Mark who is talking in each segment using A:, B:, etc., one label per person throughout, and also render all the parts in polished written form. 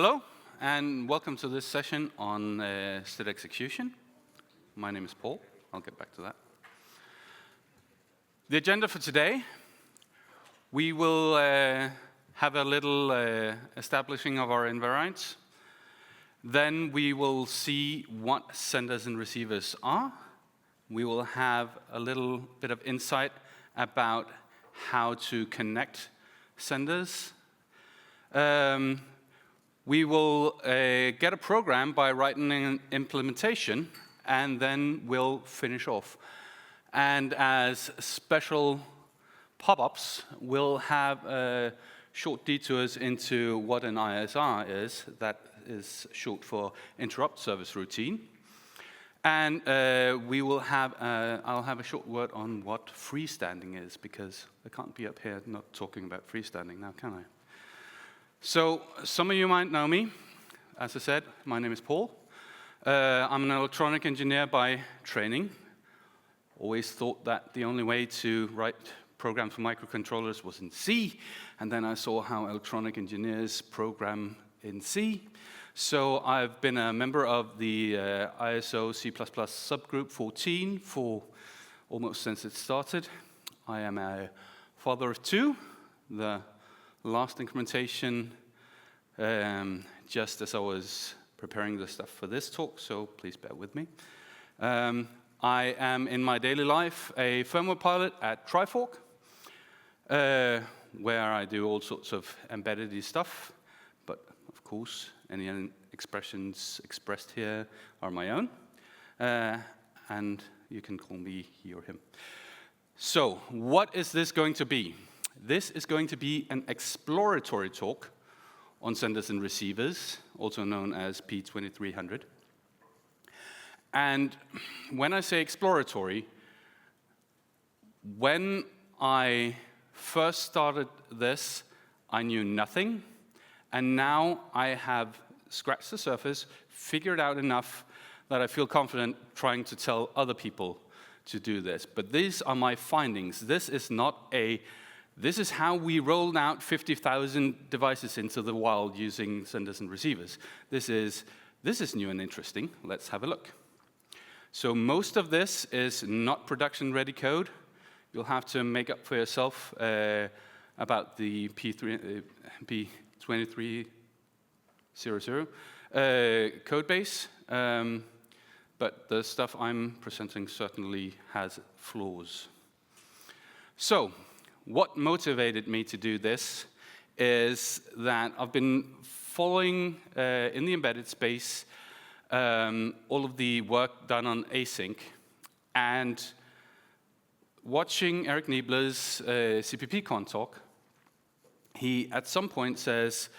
A: Hello, and welcome to this session on state execution. My name is Paul. I'll get back to that. The agenda for today, we will have a little establishing of our invariants. Then we will see what senders and receivers are. We will have a little bit of insight about how to connect senders. We will get a program by writing an implementation, and then we'll finish off. And as special pop-ups, we'll have short detours into what an ISR is. That is short for interrupt service routine. And we will have, I'll have a short word on what freestanding is, because I can't be up here not talking about freestanding now, can I? So some of you might know me. As I said, my name is Paul. I'm an electronic engineer by training. Always thought that the only way to write programs for microcontrollers was in C, and then I saw how electronic engineers program in C. So I've been a member of the ISO C++ subgroup 14 for almost since it started. I am a father of two. The last implementation just as I was preparing the stuff for this talk, so please bear with me. I am in my daily life a firmware pilot at Trifork, where I do all sorts of embedded stuff, but of course any expressions expressed here are my own, and you can call me he or him. So what is this going to be? This is going to be an exploratory talk on senders and receivers, also known as P2300. And when I say exploratory, when I first started this, I knew nothing, and now I have scratched the surface, figured out enough that I feel confident trying to tell other people to do this. But these are my findings. This is how we rolled out 50,000 devices into the wild using senders and receivers. This is new and interesting. Let's have a look. So most of this is not production-ready code. You'll have to make up for yourself about the P2300 code base. But the stuff I'm presenting certainly has flaws. So what motivated me to do this is that I've been following in the embedded space all of the work done on async, and watching Eric Niebler's CPP-Con talk, he at some point says,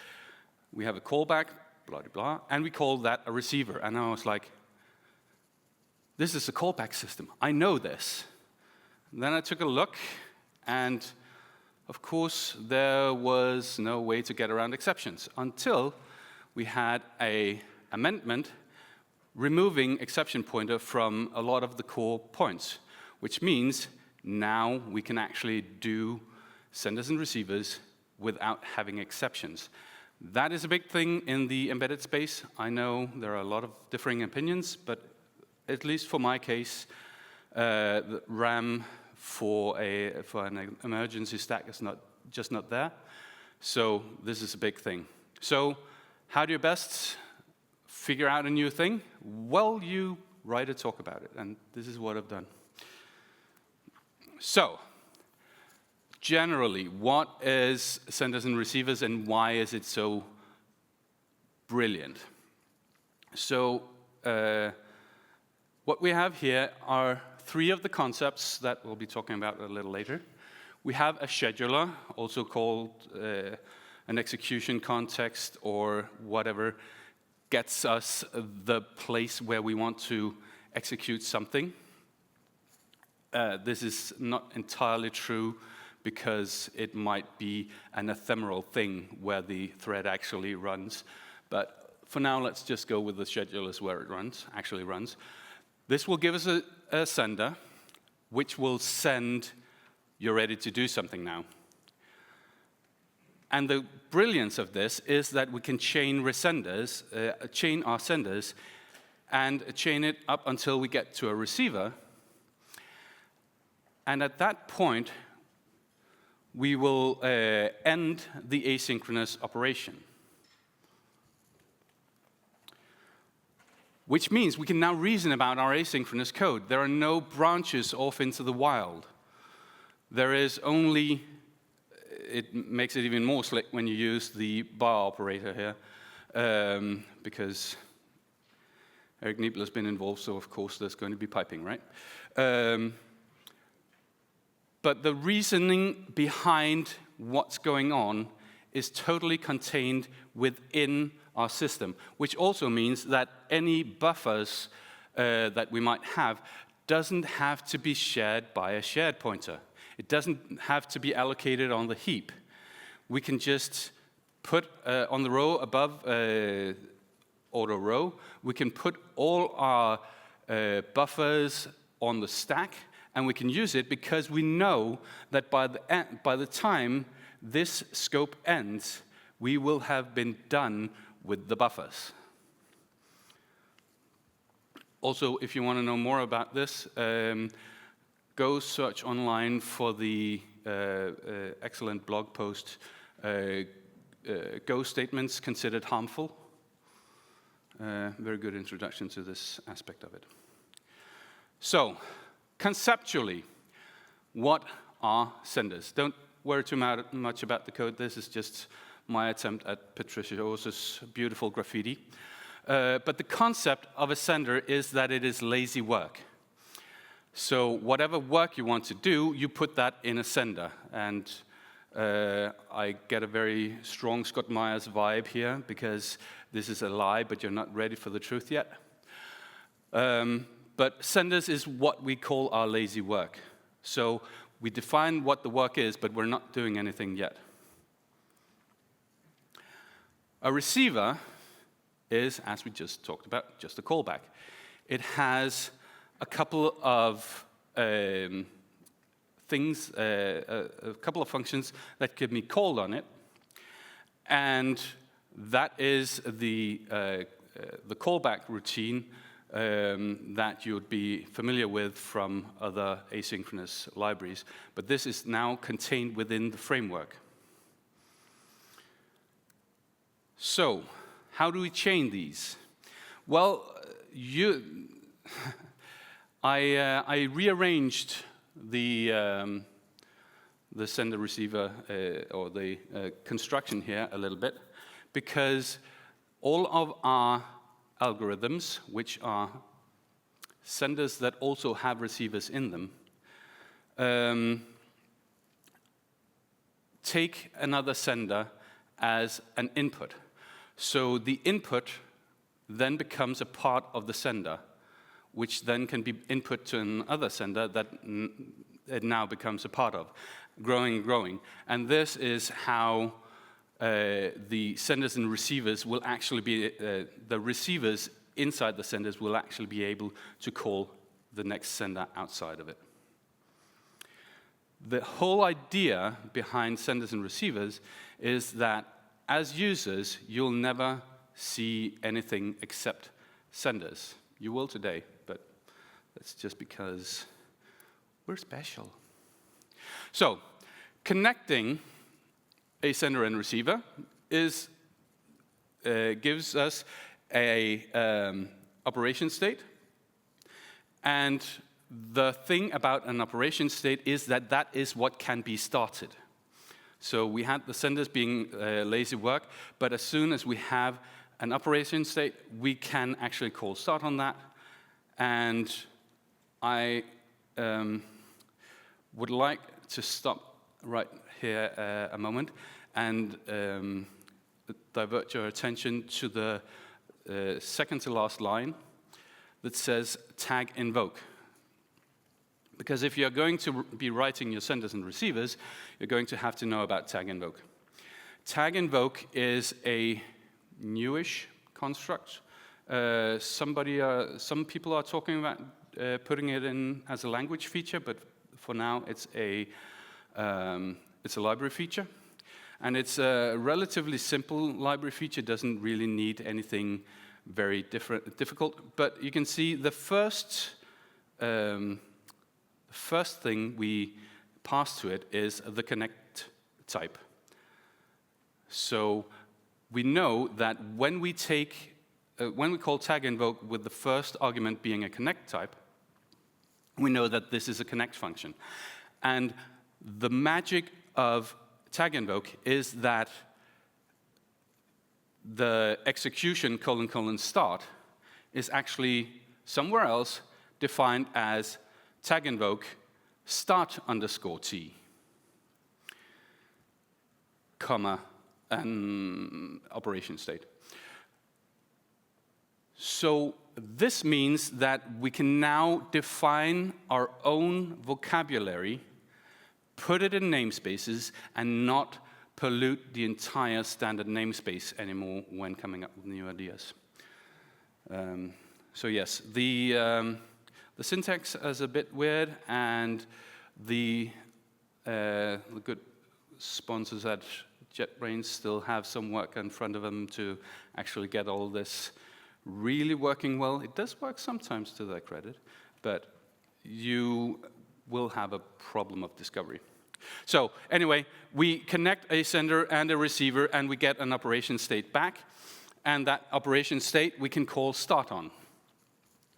A: we have a callback, blah, blah, blah, and we call that a receiver. And I was like, this is a callback system. I know this. And then I took a look, and of course, there was no way to get around exceptions until we had an amendment removing exception pointer from a lot of the core points, which means now we can actually do senders and receivers without having exceptions. That is a big thing in the embedded space. I know there are a lot of differing opinions, but at least for my case, the RAM for an emergency stack is just not there. So this is a big thing. So how do you best figure out a new thing? Well, you write a talk about it, and this is what I've done. So generally, what is senders and receivers, and why is it so brilliant? So what we have here are three of the concepts that we'll be talking about a little later. We have a scheduler, also called an execution context or whatever, gets us the place where we want to execute something. This is not entirely true because it might be an ephemeral thing where the thread actually runs. But for now, let's just go with the schedulers where it actually runs. This will give us a sender, which will send, you're ready to do something now. And the brilliance of this is that we can chain chain our senders, and chain it up until we get to a receiver. And at that point, we will end the asynchronous operation. Which means we can now reason about our asynchronous code. There are no branches off into the wild. There is only, it makes it even more slick when you use the bar operator here, because Eric Niebler has been involved, so of course there's going to be piping, right? But the reasoning behind what's going on is totally contained within our system, which also means that any buffers that we might have doesn't have to be shared by a shared pointer. It doesn't have to be allocated on the heap. We can just put on the row above auto row, we can put all our buffers on the stack, and we can use it because we know that by the time this scope ends, we will have been done with the buffers. Also, if you want to know more about this, go search online for the excellent blog post, Go statements considered harmful. Very good introduction to this aspect of it. So, conceptually, what are senders? Don't worry too much about the code. This is just my attempt at Patricia Ose's beautiful graffiti. But the concept of a sender is that it is lazy work. So whatever work you want to do, you put that in a sender. And I get a very strong Scott Myers vibe here, because this is a lie, but you're not ready for the truth yet. But senders is what we call our lazy work. So we define what the work is, but we're not doing anything yet. A receiver is, as we just talked about, just a callback. It has a couple of things, a couple of functions that can be called on it, and that is the callback routine that you would be familiar with from other asynchronous libraries, but this is now contained within the framework. So, how do we chain these? Well, I rearranged the sender-receiver or the construction here a little bit, because all of our algorithms, which are senders that also have receivers in them, take another sender as an input. So the input then becomes a part of the sender, which then can be input to another sender that it now becomes a part of, growing and growing. And this is how the senders and receivers will actually be, the receivers inside the senders will actually be able to call the next sender outside of it. The whole idea behind senders and receivers is that as users, you'll never see anything except senders. You will today, but that's just because we're special. So, connecting a sender and receiver gives us a operation state. And the thing about an operation state is that that is what can be started. So we had the senders being lazy work, but as soon as we have an operation state, we can actually call start on that. And I would like to stop right here a moment and divert your attention to the second to last line that says tag invoke. Because if you're going to be writing your senders and receivers, you're going to have to know about tag invoke. Tag invoke is a newish construct. Some people are talking about putting it in as a language feature, but for now it's a library feature. And it's a relatively simple library feature, doesn't really need anything very difficult. But you can see the first thing we pass to it is the connect type. So we know that when we call tag invoke with the first argument being a connect type, we know that this is a connect function. And the magic of tag invoke is that the execution : start is actually somewhere else defined as tag invoke start underscore t, comma, an operation state. So this means that we can now define our own vocabulary, put it in namespaces, and not pollute the entire standard namespace anymore when coming up with new ideas. So yes, the syntax is a bit weird, and the good sponsors at JetBrains still have some work in front of them to actually get all this really working well. It does work sometimes, to their credit, but you will have a problem of discovery. So anyway, we connect a sender and a receiver, and we get an operation state back, and that operation state we can call start on.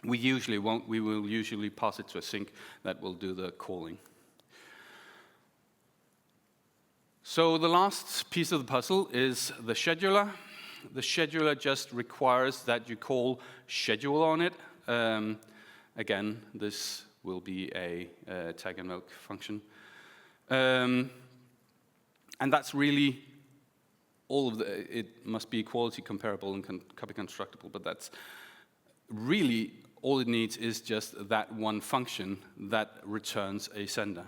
A: We usually won't. We will usually pass it to a sync that will do the calling. So the last piece of the puzzle is the scheduler. The scheduler just requires that you call schedule on it. Again, this will be a tag invoke function. And that's really all of it must be quality comparable and copy constructible, but that's really all it needs is just that one function that returns a sender.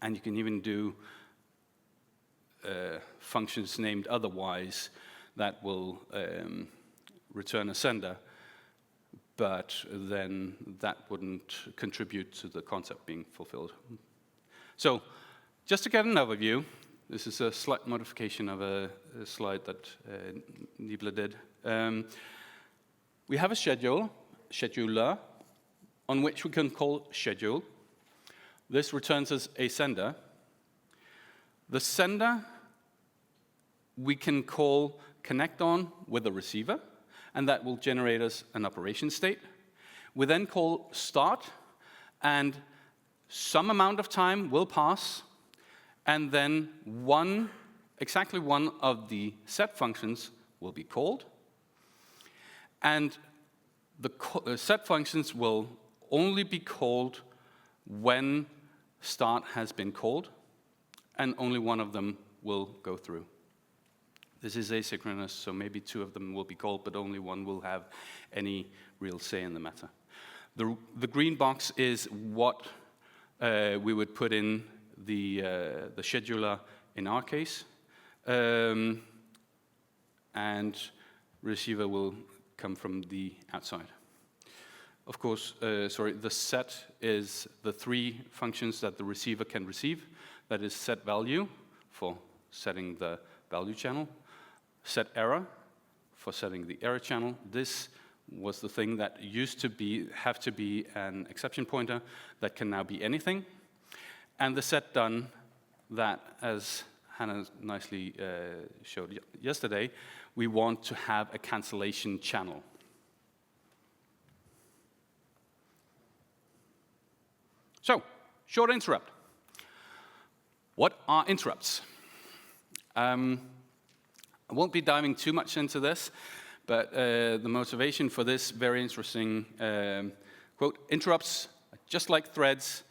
A: And you can even do functions named otherwise that will return a sender, but then that wouldn't contribute to the concept being fulfilled. So just to get an overview, this is a slight modification of a slide that Nibla did. We have a scheduler, on which we can call schedule. This returns us a sender. The sender we can call connect on with a receiver, and that will generate us an operation state. We then call start, and some amount of time will pass, and then exactly one of the set functions will be called. And the set functions will only be called when start has been called, and only one of them will go through. This is asynchronous, so maybe two of them will be called, but only one will have any real say in the matter. The green box is what we would put in the scheduler in our case, and receiver will come from the outside. Of course, the set is the three functions that the receiver can receive. That is set value for setting the value channel, set error for setting the error channel. This was the thing that used to have to be an exception pointer that can now be anything. And the set done, that, as Hannah nicely showed yesterday, we want to have a cancellation channel. So, short interrupt. What are interrupts? I won't be diving too much into this, but the motivation for this very interesting quote, interrupts, just like threads,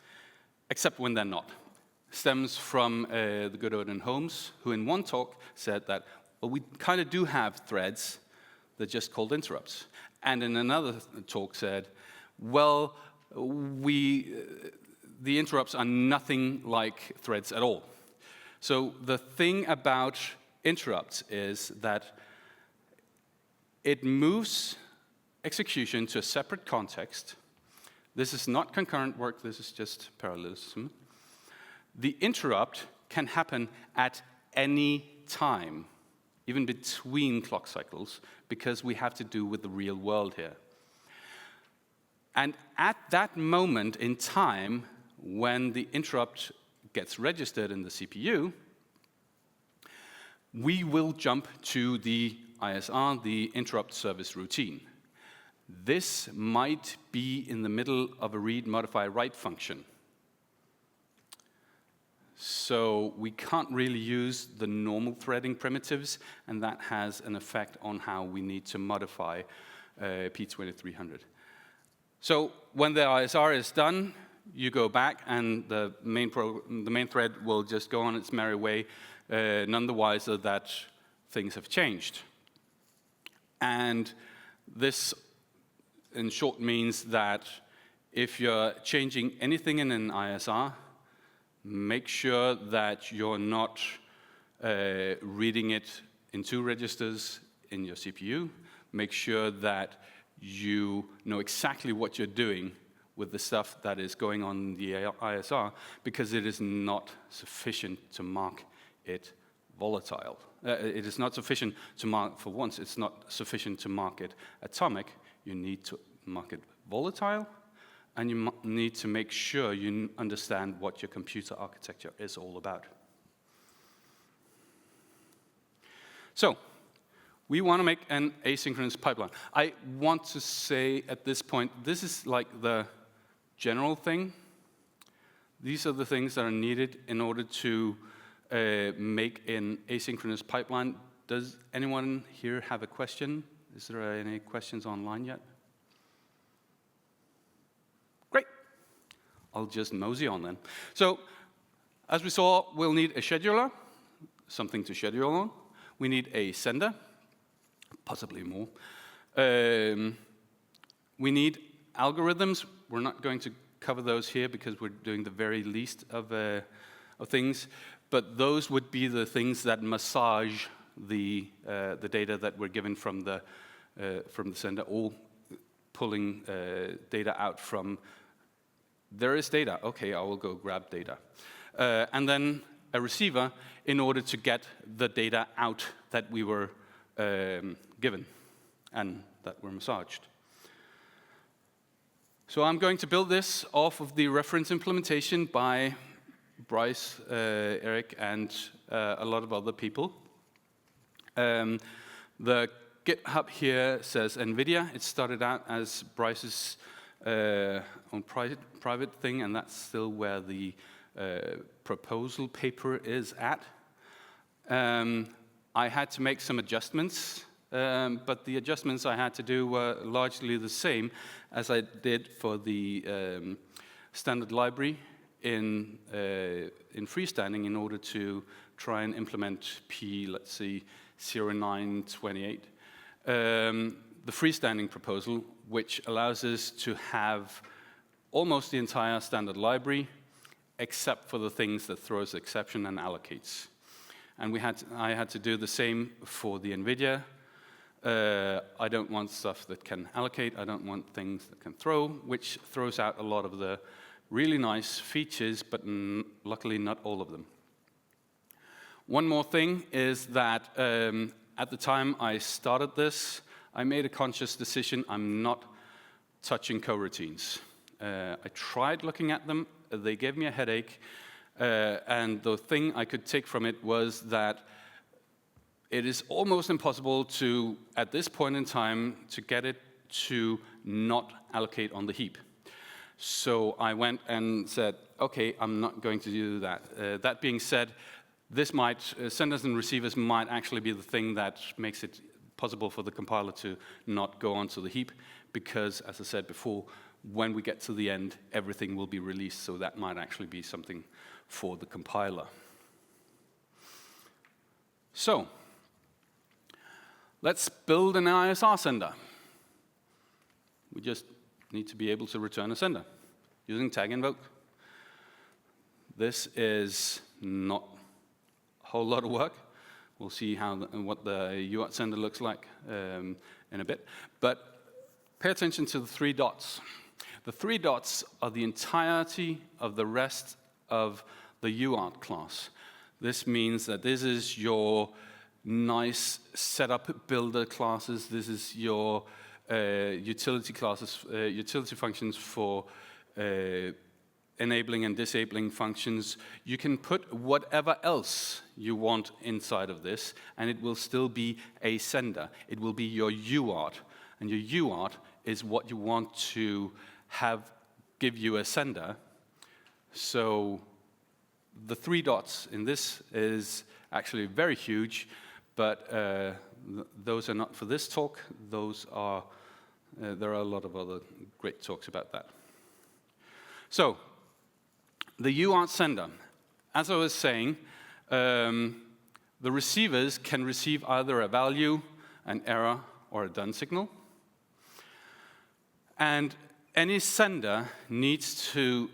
A: except when they're not, stems from the good Odin Holmes, who in one talk said that, well, we kind of do have threads, they're just called interrupts. And in another talk said, well, the interrupts are nothing like threads at all. So the thing about interrupts is that it moves execution to a separate context. This is not concurrent work, this is just parallelism. The interrupt can happen at any time, even between clock cycles, because we have to do with the real world here. And at that moment in time, when the interrupt gets registered in the CPU, we will jump to the ISR, the interrupt service routine. This might be in the middle of a read, modify, write function. So we can't really use the normal threading primitives, and that has an effect on how we need to modify P2300. So when the ISR is done, you go back, and the main thread will just go on its merry way, none the wiser that things have changed. And this, in short, means that if you're changing anything in an ISR, make sure that you're not reading it in 2 registers in your CPU. Make sure that you know exactly what you're doing with the stuff that is going on in the ISR, because it is not sufficient to mark it volatile. It is not sufficient to mark, for once, it's not sufficient to mark it atomic. You need to mark it volatile, and you need to make sure you understand what your computer architecture is all about. So, we want to make an asynchronous pipeline. I want to say at this point, this is like the general thing. These are the things that are needed in order to make an asynchronous pipeline. Does anyone here have a question? Is there any questions online yet? Great. I'll just mosey on then. So, as we saw, we'll need a scheduler, something to schedule on. We need a sender, possibly more. We need algorithms. We're not going to cover those here because we're doing the very least of things, but those would be the things that massage the data that we're given from the sender, or pulling data out from, there is data, okay, I will go grab data. And then a receiver in order to get the data out that we were given and that were massaged. So I'm going to build this off of the reference implementation by Bryce, Eric, and a lot of other people. The GitHub here says Nvidia. It started out as Bryce's own private thing, and that's still where the proposal paper is at. I had to make some adjustments, but the adjustments I had to do were largely the same as I did for the standard library in freestanding in order to try and implement let's see, 0928. The freestanding proposal, which allows us to have almost the entire standard library, except for the things that throws exception and allocates. And I had to do the same for the Nvidia. I don't want stuff that can allocate. I don't want things that can throw, which throws out a lot of the really nice features, but luckily not all of them. One more thing is that at the time I started this, I made a conscious decision. I'm not touching coroutines. I tried looking at them. They gave me a headache. And the thing I could take from it was that it is almost impossible to, at this point in time, to get it to not allocate on the heap. So I went and said, okay, I'm not going to do that. That being said, this might, senders and receivers might actually be the thing that makes it possible for the compiler to not go onto the heap, because, as I said before, when we get to the end, everything will be released, so that might actually be something for the compiler. So, let's build an ISR sender. We just need to be able to return a sender using tag invoke. This is not a whole lot of work. We'll see what the UART sender looks like in a bit. But pay attention to the 3 dots. The 3 dots are the entirety of the rest of the UART class. This means that this is your nice setup builder classes. This is your utility classes, utility functions for enabling and disabling functions. You can put whatever else you want inside of this, and it will still be a sender. It will be your UART, and your UART is what you want to have give you a sender. So the 3 dots in this is actually very huge, but those are not for this talk. Those are, there are a lot of other great talks about that. So, the UART sender. As I was saying, the receivers can receive either a value, an error, or a done signal. And any sender needs to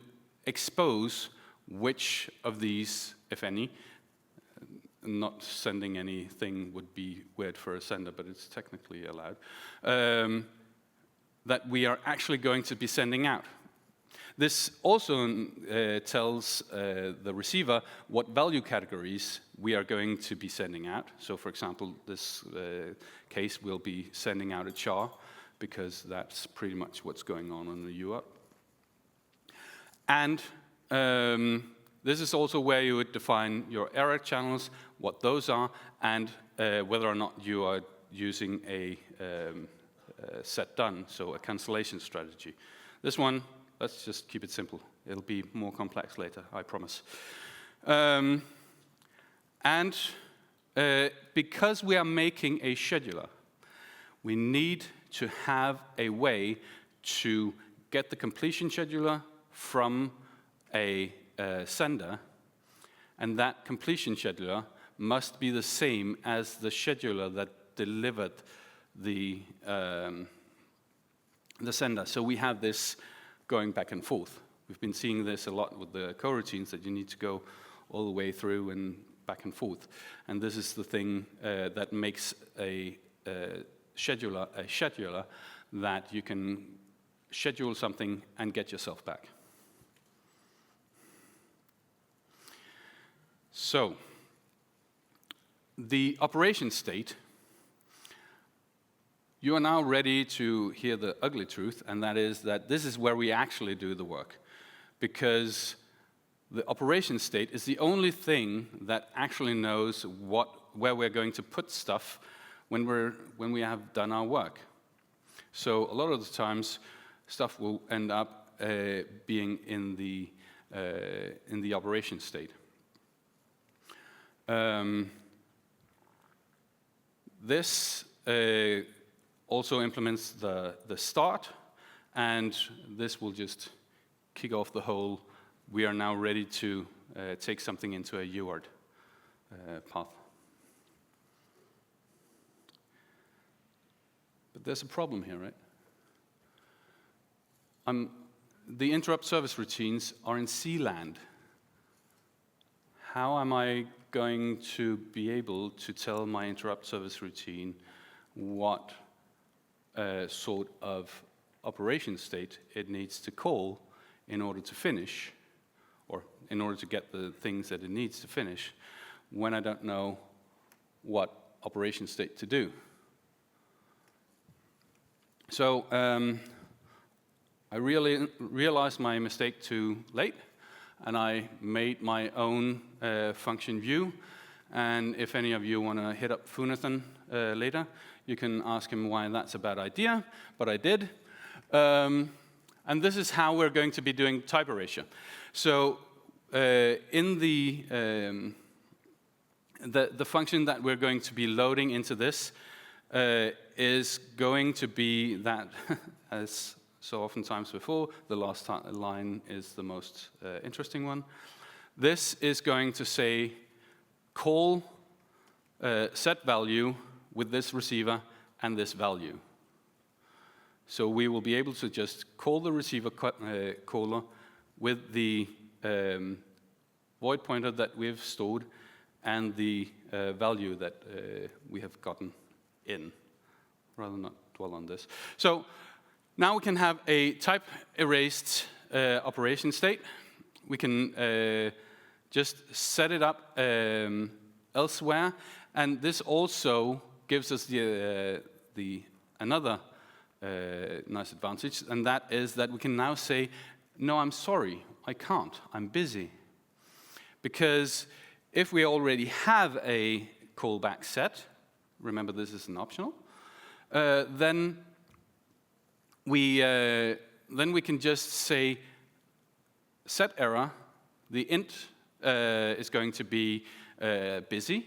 A: expose which of these, if any, not sending anything would be weird for a sender, but it's technically allowed, that we are actually going to be sending out. This also tells the receiver what value categories we are going to be sending out. So for example, this case will be sending out a char, because that's pretty much what's going on the UART. And this is also where you would define your error channels, what those are, and whether or not you are using a set done, so a cancellation strategy. This one, let's just keep it simple. It'll be more complex later, I promise. Because we are making a scheduler, we need to have a way to get the completion scheduler from a sender, and that completion scheduler must be the same as the scheduler that delivered the sender. So we have this going back and forth. We've been seeing this a lot with the coroutines, that you need to go all the way through and back and forth. And this is the thing that makes a scheduler that you can schedule something and get yourself back. So, the operation state, you are now ready to hear the ugly truth, and that is that this is where we actually do the work. Because the operation state is the only thing that actually knows where we're going to put stuff when we have done our work. So a lot of the times, stuff will end up being in the operation state. This also implements the start, and this will just kick off the whole, we are now ready to take something into a UART path. But there's a problem here, right? The interrupt service routines are in C land. How am I going to be able to tell my interrupt service routine what sort of operation state it needs to call in order to finish, or in order to get the things that it needs to finish, when I don't know what operation state to do? So I really realized my mistake too late, and I made my own function view. And if any of you want to hit up Funathan later, you can ask him why that's a bad idea, but I did. And this is how we're going to be doing type erasure. So in the function that we're going to be loading into this is going to be that, as so oftentimes before, the last line is the most interesting one. This is going to say, call set value with this receiver and this value. So we will be able to just call the receiver caller with the void pointer that we've stored and the value that we have gotten in. Rather not dwell on this. So now we can have a type erased operation state. We can just set it up elsewhere, and this also gives us another nice advantage, and that is that we can now say, no, I'm sorry, I can't, I'm busy. Because if we already have a callback set, remember this is an optional, then we can just say set error, the int is going to be busy,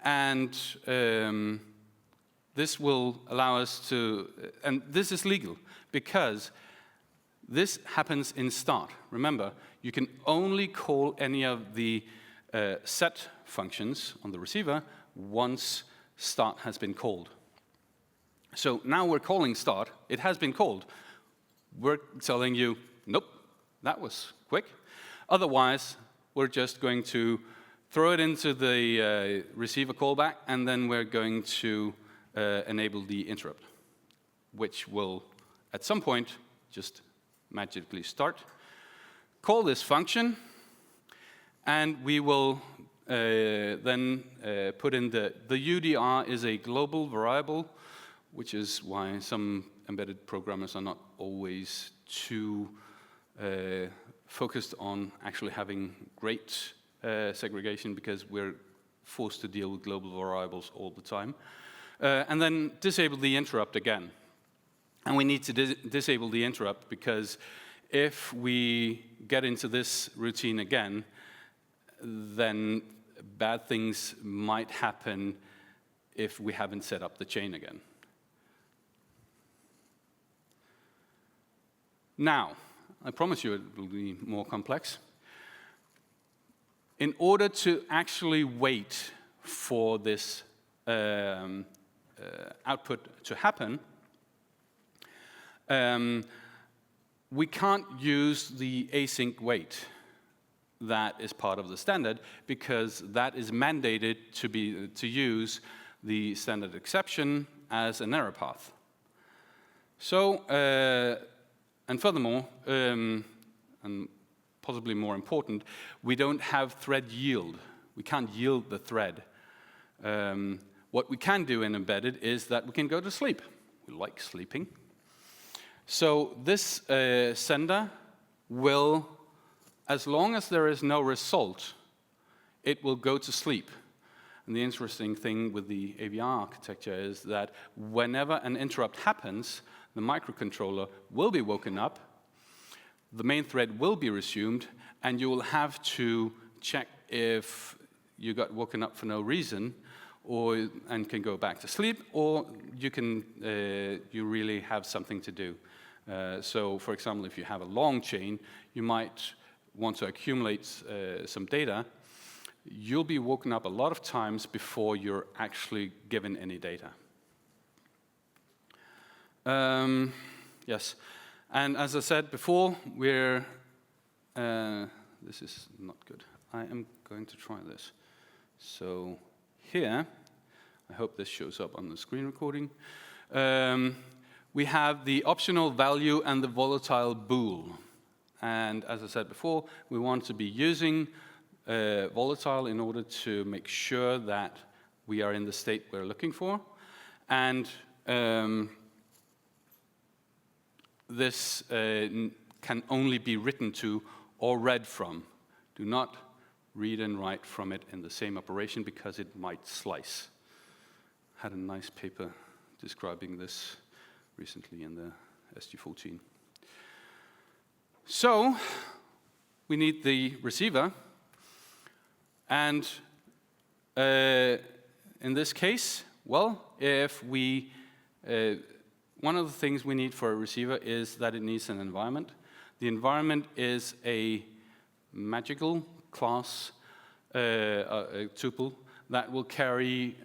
A: and this will allow us to, and this is legal, because this happens in start. Remember, you can only call any of the set functions on the receiver once start has been called. So now we're calling start, it has been called. We're telling you, nope, that was quick. Otherwise, we're just going to throw it into the receiver callback, and then we're going to enable the interrupt, which will, at some point, just magically start. Call this function, and we will then put in the UDR is a global variable, which is why some embedded programmers are not always too focused on actually having great segregation, because we're forced to deal with global variables all the time. And then disable the interrupt again. And we need to disable the interrupt because if we get into this routine again, then bad things might happen if we haven't set up the chain again. Now, I promise you it will be more complex. In order to actually wait for this output to happen, we can't use the async wait that is part of the standard, because that is mandated to use the standard exception as an error path. So, and furthermore, and possibly more important, we don't have thread yield. We can't yield the thread. What we can do in embedded is that we can go to sleep. We like sleeping. So this sender will, as long as there is no result, it will go to sleep. And the interesting thing with the AVR architecture is that whenever an interrupt happens, the microcontroller will be woken up, the main thread will be resumed, and you will have to check if you got woken up for no reason, and can go back to sleep, or you can you really have something to do. So, for example, if you have a long chain, you might want to accumulate some data. You'll be woken up a lot of times before you're actually given any data. Yes, and as I said before, we're this is not good. I am going to try this. So here, I hope this shows up on the screen recording. We have the optional value and the volatile bool. And as I said before, we want to be using volatile in order to make sure that we are in the state we're looking for. And this can only be written to or read from. Do not read and write from it in the same operation, because it might slice. Had a nice paper describing this recently in the SG14. So we need the receiver, and in this case, well, if we one of the things we need for a receiver is that it needs an environment. The environment is a magical class, a tuple, that will carry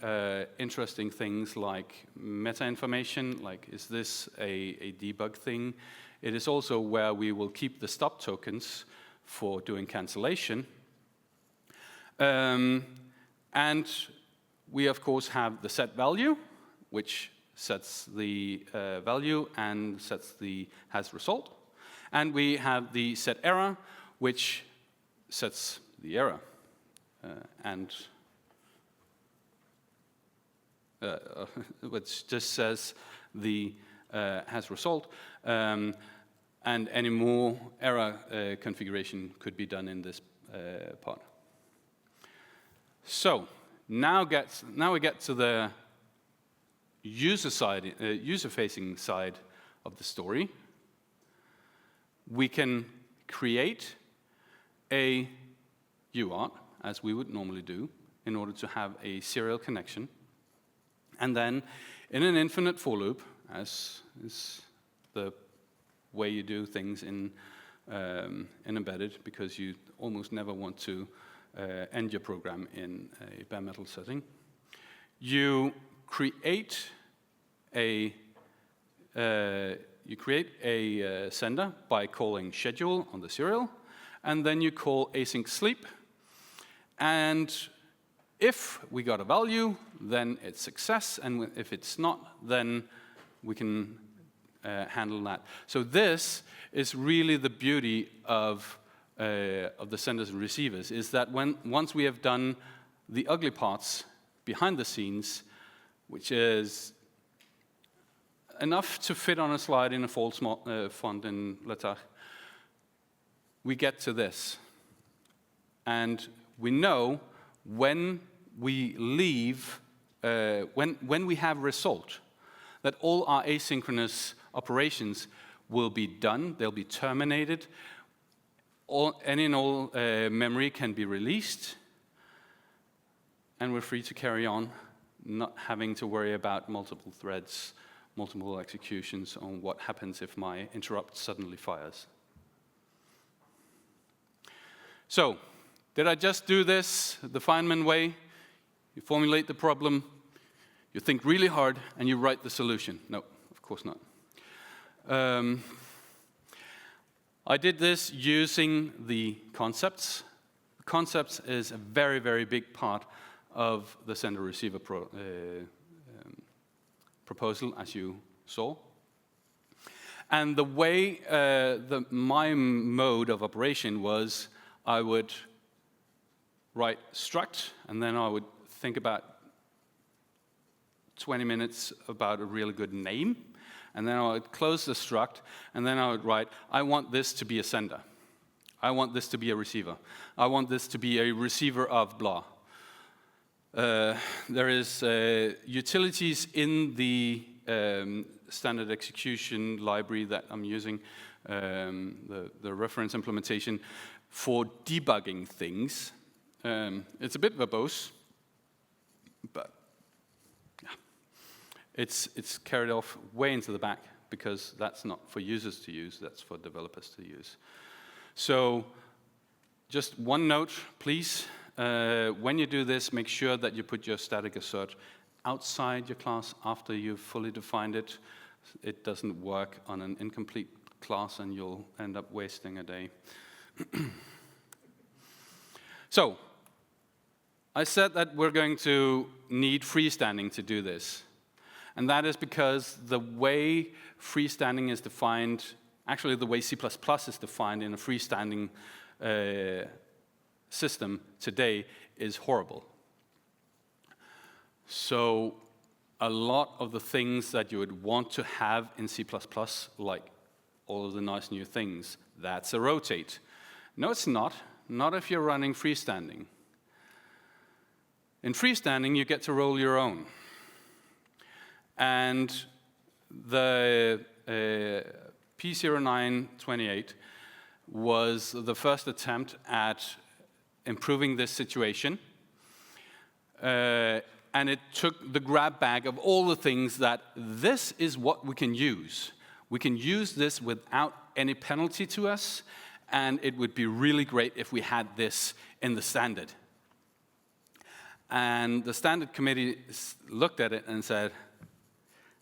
A: interesting things like meta information, like is this a debug thing? It is also where we will keep the stop tokens for doing cancellation. And we, of course, have the set value, which sets the value and has result. And we have the set error, which sets the error. Which just says the has result, and any more error configuration could be done in this part. So now we get to the user-facing side of the story. We can create a UART, as we would normally do, in order to have a serial connection. And then, in an infinite for loop, as is the way you do things in embedded, because you almost never want to end your program in a bare metal setting, you create a sender by calling schedule on the serial, and then you call async sleep, and if we got a value, then it's success, and if it's not, then we can handle that. So this is really the beauty of the senders and receivers, is that once we have done the ugly parts behind the scenes, which is enough to fit on a slide in a false font in LaTeX, we get to this. And we know when we leave, when we have result, that all our asynchronous operations will be done, they'll be terminated, any and all memory can be released, and we're free to carry on, not having to worry about multiple threads, multiple executions on what happens if my interrupt suddenly fires. So, did I just do this the Feynman way? You formulate the problem, you think really hard, and you write the solution. No, of course not. I did this using the concepts. Concepts is a very, very big part of the sender-receiver proposal, as you saw. And the way my mode of operation was, I would write struct, and then I would think about 20 minutes about a really good name, and then I would close the struct, and then I would write, I want this to be a sender. I want this to be a receiver. I want this to be a receiver of blah. There is utilities in the standard execution library that I'm using, the reference implementation, for debugging things. It's a bit verbose, but yeah. It's carried off way into the back, because that's not for users to use, that's for developers to use. So just one note, please. When you do this, make sure that you put your static assert outside your class after you've fully defined it. It doesn't work on an incomplete class, and you'll end up wasting a day. So, I said that we're going to need freestanding to do this. And that is because the way freestanding is defined, actually the way C++ is defined in a freestanding system today is horrible. So a lot of the things that you would want to have in C++, like all of the nice new things, that's a rotate. No, it's not. Not if you're running freestanding. In freestanding, you get to roll your own. And the P0928 was the first attempt at improving this situation. And it took the grab bag of all the things that this is what we can use. We can use this without any penalty to us, and it would be really great if we had this in the standard. And the standard committee looked at it and said,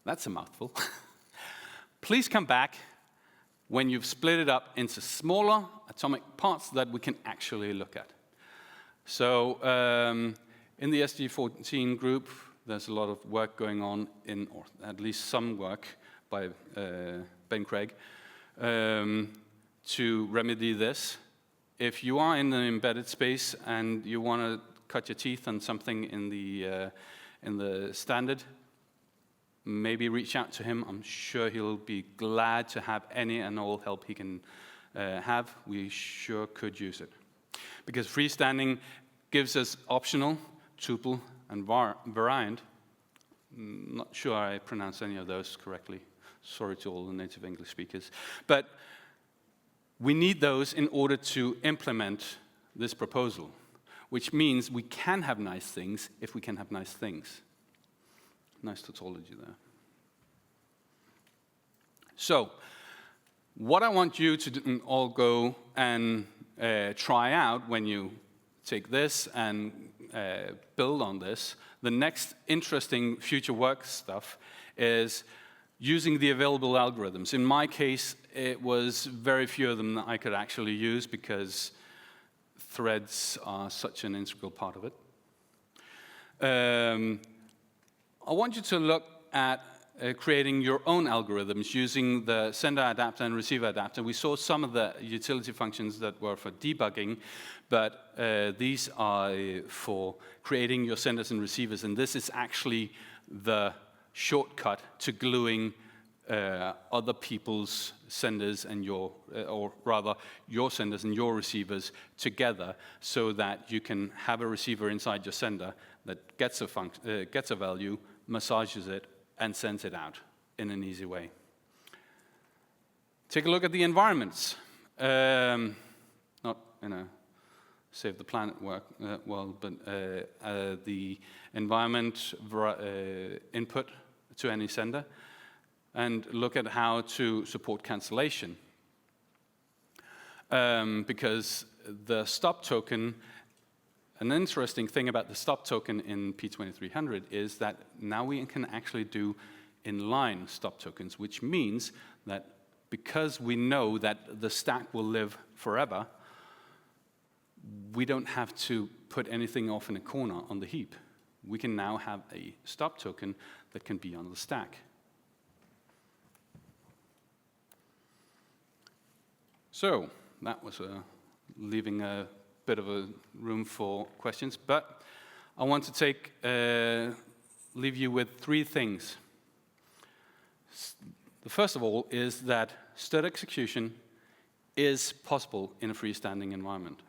A: that's a mouthful. Please come back when you've split it up into smaller atomic parts that we can actually look at. So in the SG14 group, there's a lot of work going on, or at least some work by Ben Craig, to remedy this. if you are in the embedded space and you want to cut your teeth on something in the standard, maybe reach out to him. I'm sure he'll be glad to have any and all help he can have. We sure could use it. Because freestanding gives us optional, tuple, and variant. Not sure I pronounced any of those correctly. Sorry to all the native English speakers. But we need those in order to implement this proposal, which means we can have nice things if we can have nice things. Nice tautology there. So, what I want you to all go and try out when you take this and build on this, the next interesting future work stuff is using the available algorithms. In my case, it was very few of them that I could actually use because threads are such an integral part of it. I want you to look at creating your own algorithms using the sender adapter and receiver adapter. We saw some of the utility functions that were for debugging, but these are for creating your senders and receivers, and this is actually the shortcut to gluing other people's senders and your senders and your receivers together so that you can have a receiver inside your sender that gets a value, massages it, and sends it out in an easy way. Take a look at the environments. Not in a save the planet world, but the environment input to any sender, and look at how to support cancellation. Because the stop token, an interesting thing about the stop token in P2300 is that now we can actually do inline stop tokens, which means that because we know that the stack will live forever, we don't have to put anything off in a corner on the heap. We can now have a stop token that can be on the stack. So that was leaving a bit of a room for questions, but I want to leave you with 3 things. The first of all is that stud execution is possible in a freestanding environment.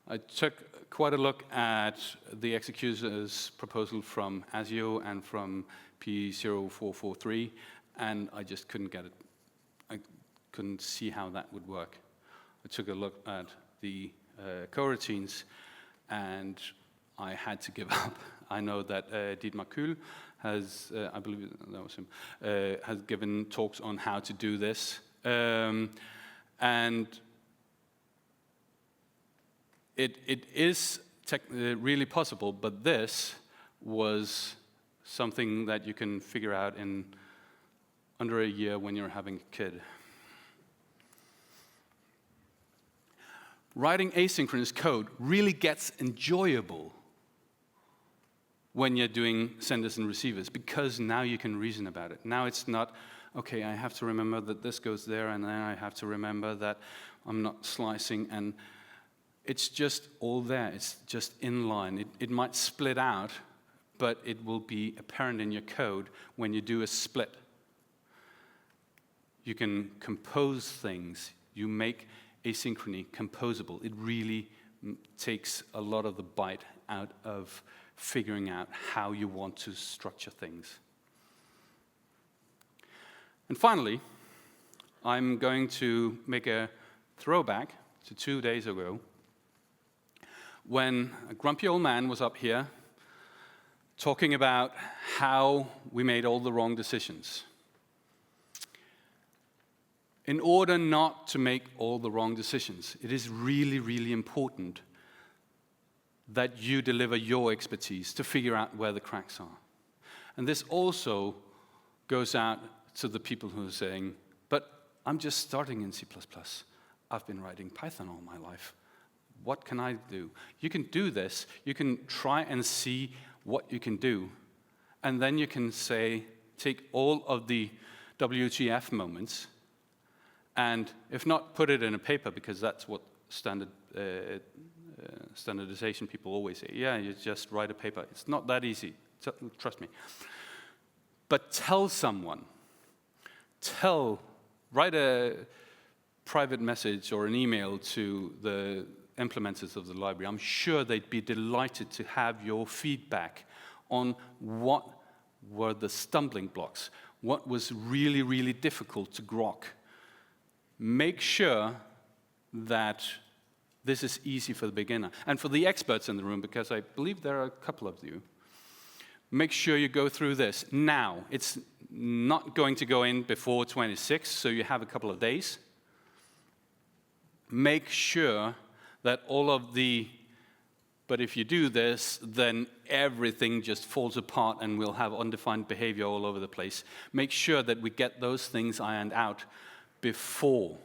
A: I took quite a look at the executors proposal from ASIO and from P0443, and I just couldn't get it. I couldn't see how that would work. I took a look at the coroutines, and I had to give up. I know that Dietmar Kühl has, I believe that was him, has given talks on how to do this. And it is really possible, but this was something that you can figure out in under a year when you're having a kid. Writing asynchronous code really gets enjoyable when you're doing senders and receivers, because now you can reason about it. Now it's not, okay, I have to remember that this goes there, and then I have to remember that I'm not slicing, and it's just all there. It's just inline. It might split out, but it will be apparent in your code when you do a split. You can compose things. You make asynchrony composable. It really takes a lot of the bite out of figuring out how you want to structure things. And finally, I'm going to make a throwback to 2 days ago when a grumpy old man was up here talking about how we made all the wrong decisions. In order not to make all the wrong decisions, it is really, really important that you deliver your expertise to figure out where the cracks are. And this also goes out to the people who are saying, but I'm just starting in C++. I've been writing Python all my life. What can I do? You can do this. You can try and see what you can do. And then you can say, take all of the WTF moments, and if not, put it in a paper, because that's what standardization people always say, yeah, you just write a paper. It's not that easy, trust me. But tell someone, write a private message or an email to the implementers of the library. I'm sure they'd be delighted to have your feedback on what were the stumbling blocks, what was really, really difficult to grok. Make sure that this is easy for the beginner. And for the experts in the room, because I believe there are a couple of you, make sure you go through this now. It's not going to go in before 26, so you have a couple of days. Make sure that all of the, but if you do this, then everything just falls apart and we'll have undefined behavior all over the place. Make sure that we get those things ironed out before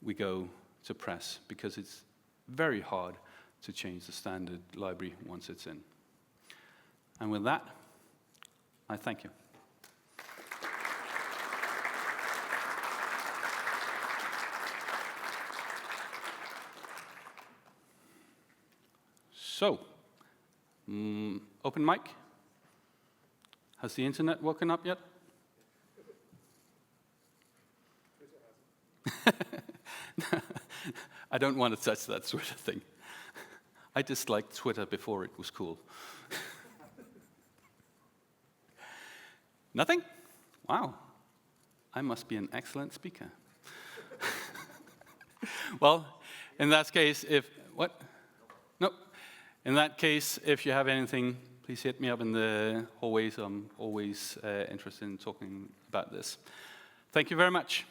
A: we go to press, because it's very hard to change the standard library once it's in. And with that, I thank you. So, open mic. Has the internet woken up yet? I don't want to touch that sort of thing. I disliked Twitter before it was cool. Nothing? Wow. I must be an excellent speaker. Well, in that case, what? Nope. In that case, if you have anything, please hit me up in the hallways. I'm always interested in talking about this. Thank you very much.